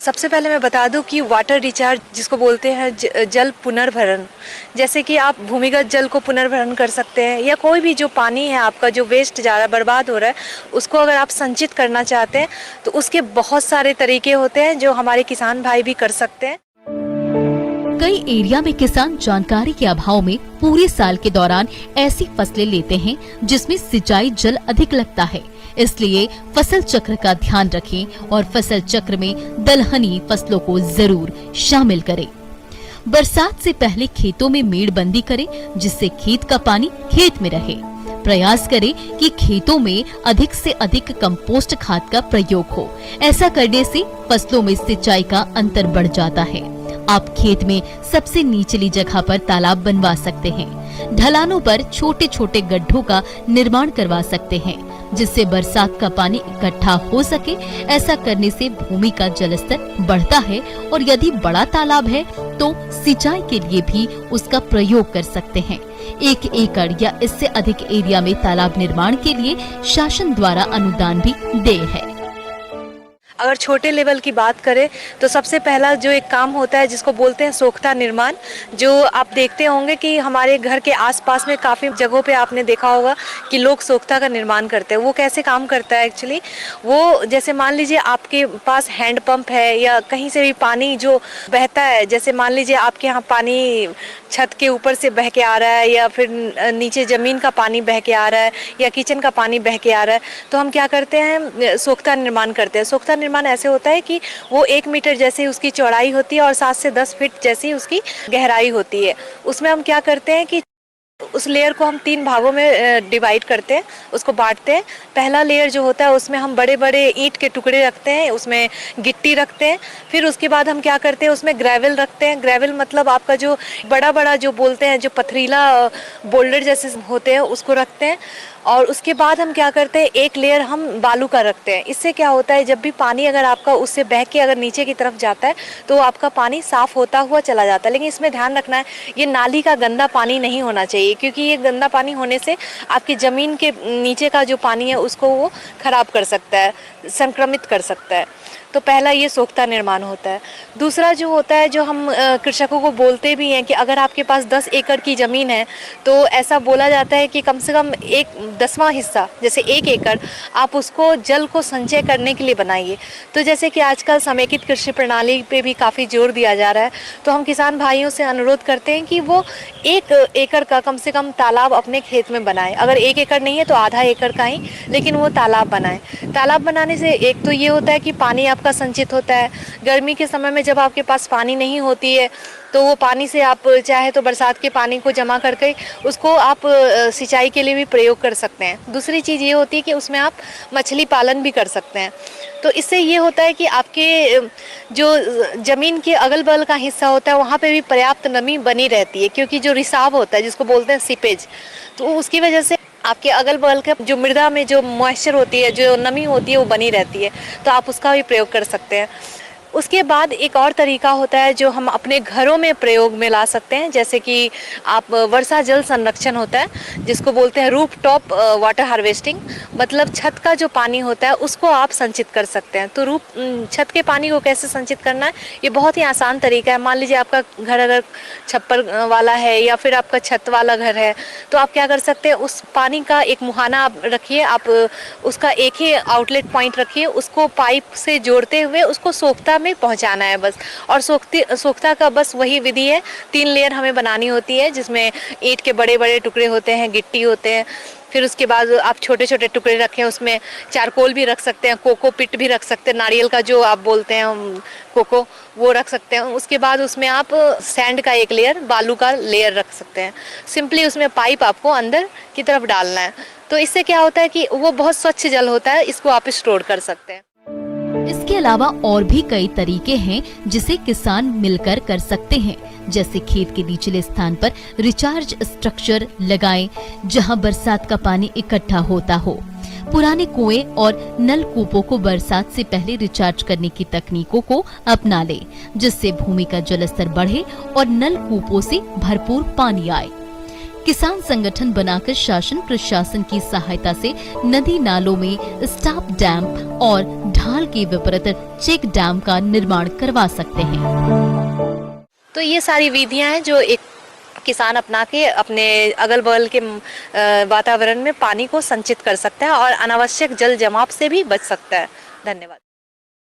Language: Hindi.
सबसे पहले मैं बता दूं कि वाटर रिचार्ज जिसको बोलते हैं जल पुनर्भरण, जैसे कि आप भूमिगत जल को पुनर्भरण कर सकते हैं या कोई भी जो पानी है आपका जो वेस्ट जा रहा है, बर्बाद हो रहा है, उसको अगर आप संचित करना चाहते हैं तो उसके बहुत सारे तरीके होते हैं जो हमारे किसान भाई भी कर सकते हैं। कई एरिया में किसान जानकारी के अभाव में पूरे साल के दौरान ऐसी फसलें लेते हैं जिसमें सिंचाई जल अधिक लगता है, इसलिए फसल चक्र का ध्यान रखें और फसल चक्र में दलहनी फसलों को जरूर शामिल करें। बरसात से पहले खेतों में मेड़बंदी करें जिससे खेत का पानी खेत में रहे। प्रयास करें कि खेतों में अधिक से अधिक कंपोस्ट खाद का प्रयोग हो। ऐसा करने से फसलों में सिंचाई का अंतर बढ़ जाता है। आप खेत में सबसे निचली जगह पर तालाब बनवा सकते हैं। ढलानों पर छोटे छोटे गड्ढों का निर्माण करवा सकते हैं जिससे बरसात का पानी इकट्ठा हो सके। ऐसा करने से भूमि का जलस्तर बढ़ता है और यदि बड़ा तालाब है तो सिंचाई के लिए भी उसका प्रयोग कर सकते हैं। 1 एकड़ या इससे अधिक एरिया में तालाब निर्माण के लिए शासन द्वारा अनुदान भी देय है। अगर छोटे लेवल की बात करें तो सबसे पहला जो एक काम होता है जिसको बोलते हैं सोख्ता निर्माण, जो आप देखते होंगे कि हमारे घर के आसपास में काफ़ी जगहों पे आपने देखा होगा कि लोग सोख्ता का निर्माण करते हैं। वो कैसे काम करता है एक्चुअली, वो जैसे मान लीजिए आपके पास हैंड पंप है या कहीं से भी पानी जो बहता है, जैसे मान लीजिए आपके यहाँ पानी छत के ऊपर से बह के आ रहा है या फिर नीचे ज़मीन का पानी बह के आ रहा है या किचन का पानी बह के आ रहा है, तो हम क्या करते हैं, सोख्ता निर्माण करते हैं। सोख्ता निर्माण ऐसे होता है कि वो 1 मीटर जैसी उसकी चौड़ाई होती है और 7 से 10 फीट जैसी उसकी गहराई होती है। उसमें हम क्या करते हैं कि उस लेयर को हम 3 भागों में डिवाइड करते हैं, उसको बांटते हैं। पहला लेयर जो होता है उसमें हम बड़े बड़े ईंट के टुकड़े रखते हैं, उसमें गिट्टी रखते हैं। फिर उसके बाद हम क्या करते हैं, उसमें ग्रेवल रखते हैं। ग्रेवल मतलब आपका जो बड़ा बड़ा जो बोलते हैं जो पथरीला बोल्डर जैसे होते हैं उसको रखते हैं। और उसके बाद हम क्या करते हैं, एक लेयर हम बालू का रखते हैं। इससे क्या होता है, जब भी पानी अगर आपका उससे बह के अगर नीचे की तरफ जाता है तो आपका पानी साफ होता हुआ चला जाता है। लेकिन इसमें ध्यान रखना है, ये नाली का गंदा पानी नहीं होना चाहिए, क्योंकि ये गंदा पानी होने से आपकी ज़मीन के नीचे का जो पानी है उसको वो खराब कर सकता है, संक्रमित कर सकता है। तो पहला ये सोख्ता निर्माण होता है। दूसरा जो होता है, जो हम कृषकों को बोलते भी हैं कि अगर आपके पास 10 एकड़ की ज़मीन है तो ऐसा बोला जाता है कि कम से कम 1/10वां हिस्सा, जैसे 1 एकड़, आप उसको जल को संचय करने के लिए बनाइए। तो जैसे कि आजकल समेकित कृषि प्रणाली पे भी काफ़ी जोर दिया जा रहा है, तो हम किसान भाइयों से अनुरोध करते हैं कि वो 1 एकड़ का कम से कम तालाब अपने खेत में बनाएं। अगर 1 एकड़ नहीं है तो आधा एकड़ का ही, लेकिन वो तालाब बनाएं। तालाब बनाने से एक तो ये होता है कि पानी आपका संचित होता है। गर्मी के समय में जब आपके पास पानी नहीं होती है तो वो पानी से आप चाहे तो बरसात के पानी को जमा करके उसको आप सिंचाई के लिए भी प्रयोग कर सकते हैं। दूसरी चीज़ ये होती है कि उसमें आप मछली पालन भी कर सकते हैं। तो इससे ये होता है कि आपके जो ज़मीन के अगल बगल का हिस्सा होता है वहाँ पे भी पर्याप्त नमी बनी रहती है, क्योंकि जो रिसाव होता है जिसको बोलते हैं सीपेज, तो उसकी वजह से आपके अगल बगल के जो मृदा में जो मॉइस्चर होती है, जो नमी होती है, वो बनी रहती है। तो आप उसका भी प्रयोग कर सकते हैं। उसके बाद एक और तरीका होता है जो हम अपने घरों में प्रयोग में ला सकते हैं, जैसे कि आप वर्षा जल संरक्षण होता है जिसको बोलते हैं रूफ टॉप वाटर हार्वेस्टिंग, मतलब छत का जो पानी होता है उसको आप संचित कर सकते हैं। तो छत के पानी को कैसे संचित करना है, ये बहुत ही आसान तरीका है। मान लीजिए आपका घर अगर छप्पर वाला है या फिर आपका छत वाला घर है, तो आप क्या कर सकते हैं, उस पानी का एक मुहाना आप रखिए, आप उसका एक ही आउटलेट पॉइंट रखिए, उसको पाइप से जोड़ते हुए उसको सोख्ता में पहुंचाना है बस। और सोख्ता का बस वही विधि है, 3 लेयर हमें बनानी होती है जिसमें ईंट के बड़े बड़े टुकड़े होते हैं, गिट्टी होते हैं। फिर उसके बाद आप छोटे छोटे टुकड़े रखें, उसमें चारकोल भी रख सकते हैं, कोको पिट भी रख सकते हैं, नारियल का जो आप बोलते हैं कोको, वो रख सकते हैं। उसके बाद उसमें आप सैंड का एक लेयर, बालू का लेयर रख सकते हैं। सिंपली उसमें पाइप आपको अंदर की तरफ डालना है। तो इससे क्या होता है कि वो बहुत स्वच्छ जल होता है, इसको आप स्टोर कर सकते हैं। इसके अलावा और भी कई तरीके हैं जिसे किसान मिलकर कर सकते हैं, जैसे खेत के निचले स्थान पर रिचार्ज स्ट्रक्चर लगाएं, जहां बरसात का पानी इकट्ठा होता हो। पुराने कुएं और नलकूपों को बरसात से पहले रिचार्ज करने की तकनीकों को अपना ले, जिससे भूमि का जलस्तर बढ़े और नलकूपों से भरपूर पानी आए। किसान संगठन बनाकर शासन प्रशासन की सहायता से नदी नालों में स्टॉप डैम और ढाल साल के विपरीत चेक डैम का निर्माण करवा सकते हैं। तो ये सारी विधियां हैं जो एक किसान अपना के अपने अगल बगल के वातावरण में पानी को संचित कर सकता है और अनावश्यक जल जमाव से भी बच सकता है। धन्यवाद।